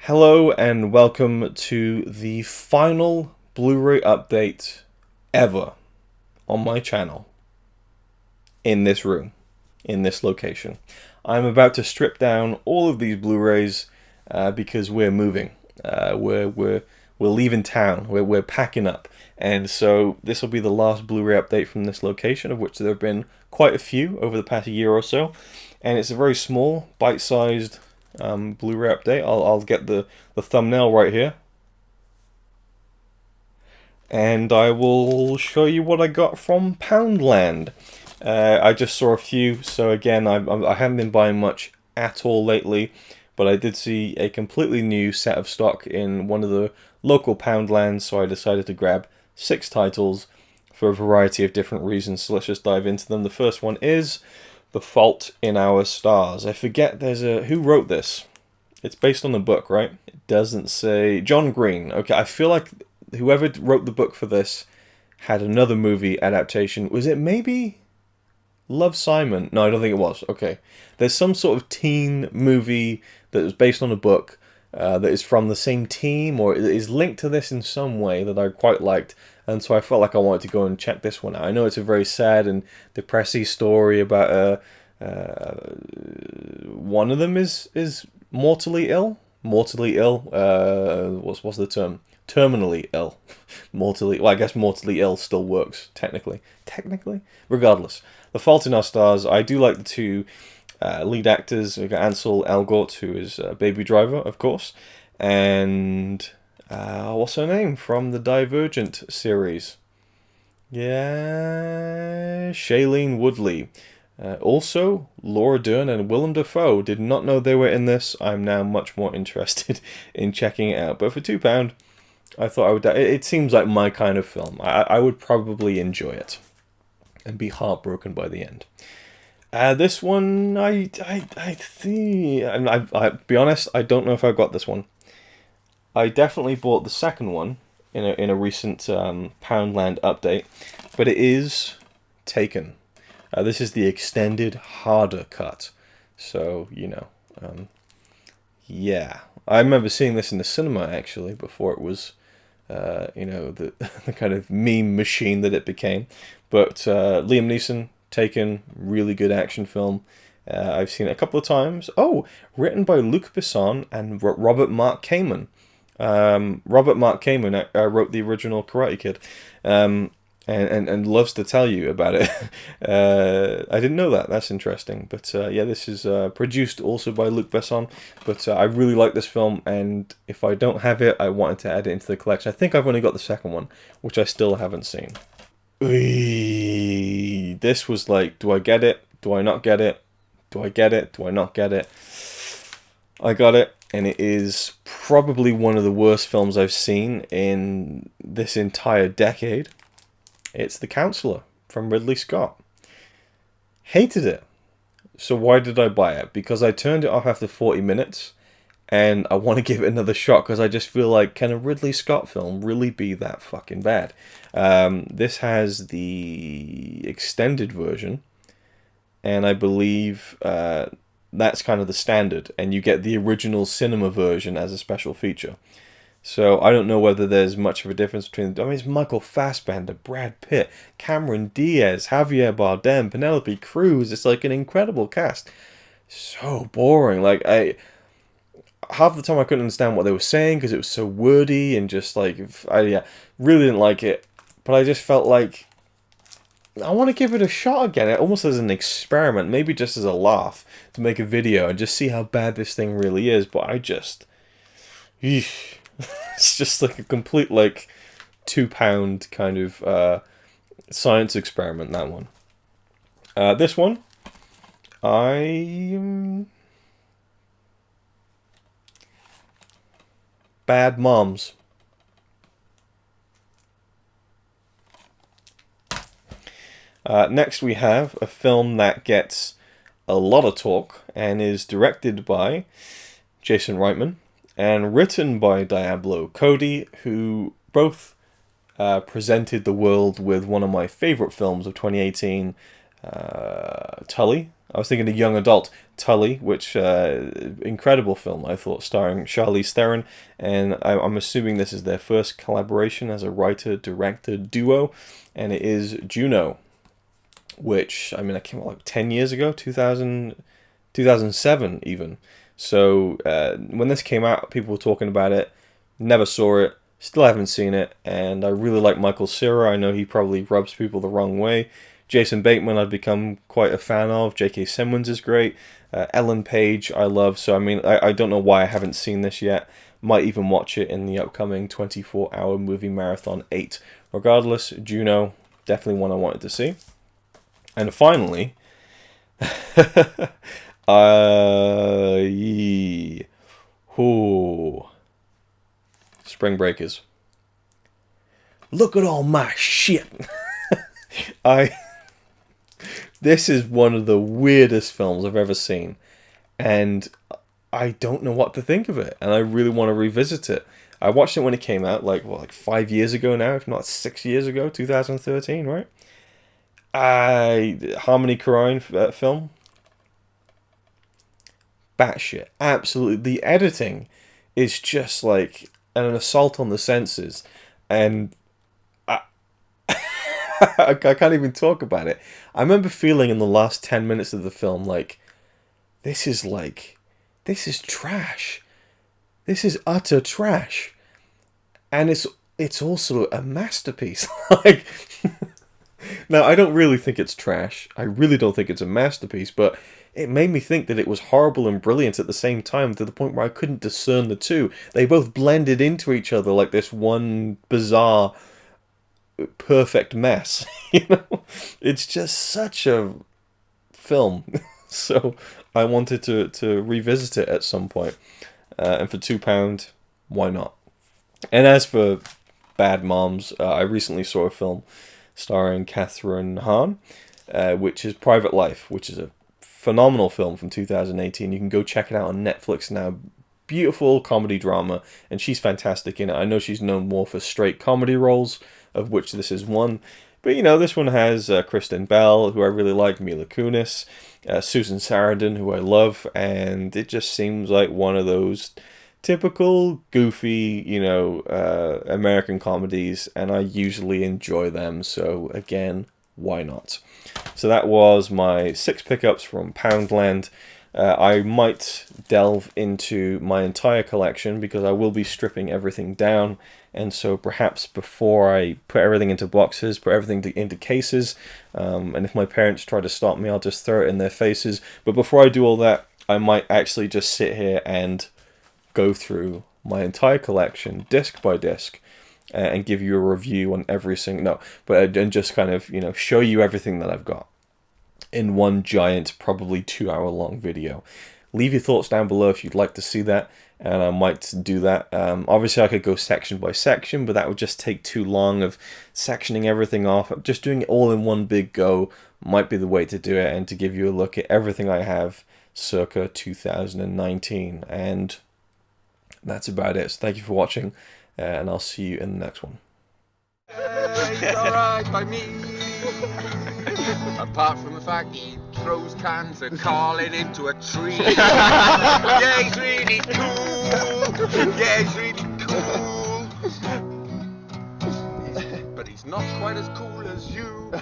Hello and welcome to the final Blu-ray update ever on my channel, in this room, in this location. I'm about to strip down all of these Blu-rays because we're moving. We're leaving town. We're packing up, and so this will be the last Blu-ray update from this location, of which there have been quite a few over the past year or so, and it's a very small, bite-sized Blu-ray update. I'll get the thumbnail right here, and I will show you what I got from Poundland. I just saw a few, so again, I haven't been buying much at all lately, but I did see a completely new set of stock in one of the local Poundlands, so I decided to grab 6 titles for a variety of different reasons. So let's just dive into them. The first one is The Fault in Our Stars. I forget who wrote this. It's based on a book, right? It doesn't say. John Green. Okay, I feel like whoever wrote the book for this had another movie adaptation. Was it maybe Love, Simon? No, I don't think it was. Okay. There's some sort of teen movie that was based on a book that is from the same team, or is linked to this in some way, that I quite liked. And so I felt like I wanted to go and check this one out. I know it's a very sad and depressing story about one of them is mortally ill. Mortally ill. What's the term? Terminally ill. Mortally. Well, I guess mortally ill still works technically. Regardless, The Fault in Our Stars. I do like the two lead actors. We've got Ansel Elgort, who is Baby Driver, of course, and what's her name from the Divergent series? Yeah, Shailene Woodley. Also, Laura Dern and Willem Dafoe. Did not know they were in this. I'm now much more interested in checking it out. But for £2, I thought I would. It seems like my kind of film. I would probably enjoy it and be heartbroken by the end. This one, I think. I'll be honest. I don't know if I got this one. I definitely bought the second one in a recent Poundland update, but it is Taken. This is the extended, harder cut. So, yeah. I remember seeing this in the cinema, actually, before it was, the kind of meme machine that it became. But Liam Neeson, Taken, really good action film. I've seen it a couple of times. Oh, written by Luc Besson and Robert Mark Kamen. Robert Mark Kamen wrote the original Karate Kid. And loves to tell you about it. I didn't know that. That's interesting. But yeah, this is produced also by Luc Besson. But I really like this film, and if I don't have it, I wanted to add it into the collection. I think I've only got the second one, which I still haven't seen. This was like, do I get it? Do I not get it? Do I get it? Do I not get it? I got it, and it is probably one of the worst films I've seen in this entire decade. It's The Counselor from Ridley Scott. Hated it. So why did I buy it? Because I turned it off after 40 minutes, and I want to give it another shot because I just feel like, can a Ridley Scott film really be that fucking bad? This has the extended version, and I believe that's kind of the standard, and you get the original cinema version as a special feature. So I don't know whether there's much of a difference between. I mean, it's Michael Fassbender, Brad Pitt, Cameron Diaz, Javier Bardem, Penelope Cruz. It's like an incredible cast. So boring. Like half the time I couldn't understand what they were saying because it was so wordy and just like I really didn't like it. But I just felt like I want to give it a shot again. Almost as an experiment, maybe just as a laugh, to make a video and just see how bad this thing really is. But I just. Eesh. It's just like a complete like £2 kind of science experiment, that one. This one, Bad Moms. Next we have a film that gets a lot of talk and is directed by Jason Reitman and written by Diablo Cody, who both presented the world with one of my favorite films of 2018, Tully. I was thinking a young adult Tully, which incredible film I thought, starring Charlize Theron, and I'm assuming this is their first collaboration as a writer-director duo, and it is Juno, which, I mean, it came out like 10 years ago, 2007 even. So when this came out, people were talking about it, never saw it, still haven't seen it, and I really like Michael Cera. I know he probably rubs people the wrong way. Jason Bateman I've become quite a fan of. J.K. Simmons is great. Ellen Page I love. So I mean, I don't know why I haven't seen this yet. Might even watch it in the upcoming 24-hour movie marathon 8. Regardless, Juno, definitely one I wanted to see. And finally, Spring Breakers. Look at all my shit. This is one of the weirdest films I've ever seen, and I don't know what to think of it, and I really want to revisit it. I watched it when it came out, like 5 years ago now, if not 6 years ago, 2013, right? Harmony Korine film. Batshit, absolutely. The editing is just like an assault on the senses, and I can't even talk about it. I remember feeling in the last 10 minutes of the film like, this is trash. This is utter trash. And it's also a masterpiece. Like, now, I don't really think it's trash. I really don't think it's a masterpiece, but it made me think that it was horrible and brilliant at the same time, to the point where I couldn't discern the two. They both blended into each other like this one bizarre, perfect mess. You know, it's just such a film. So I wanted to revisit it at some point, and for £2, why not? And as for Bad Moms, I recently saw a film starring Catherine Hahn, which is Private Life, which is a phenomenal film from 2018. You can go check it out on Netflix now. Beautiful comedy drama, and she's fantastic in it. I know she's known more for straight comedy roles, of which this is one. But, you know, this one has Kristen Bell, who I really like, Mila Kunis, Susan Sarandon, who I love, and it just seems like one of those typical goofy, you know, American comedies, and I usually enjoy them, so again, why not? So that was my 6 pickups from Poundland. I might delve into my entire collection, because I will be stripping everything down, and so perhaps before I put everything into boxes, put everything into cases, and if my parents try to stop me, I'll just throw it in their faces. But before I do all that, I might actually just sit here and go through my entire collection, disc by disc, and give you a review on every single, and just kind of, you know, show you everything that I've got in one giant, probably 2-hour-long video. Leave your thoughts down below if you'd like to see that, and I might do that. Obviously, I could go section by section, but that would just take too long of sectioning everything off. Just doing it all in one big go might be the way to do it, and to give you a look at everything I have circa 2019. And that's about it. So thank you for watching, and I'll see you in the next one. It's alright by me. Apart from the fact he throws cans and calling into a tree. Yeah, he's really cool. Yeah, he's really cool. But he's not quite as cool as you.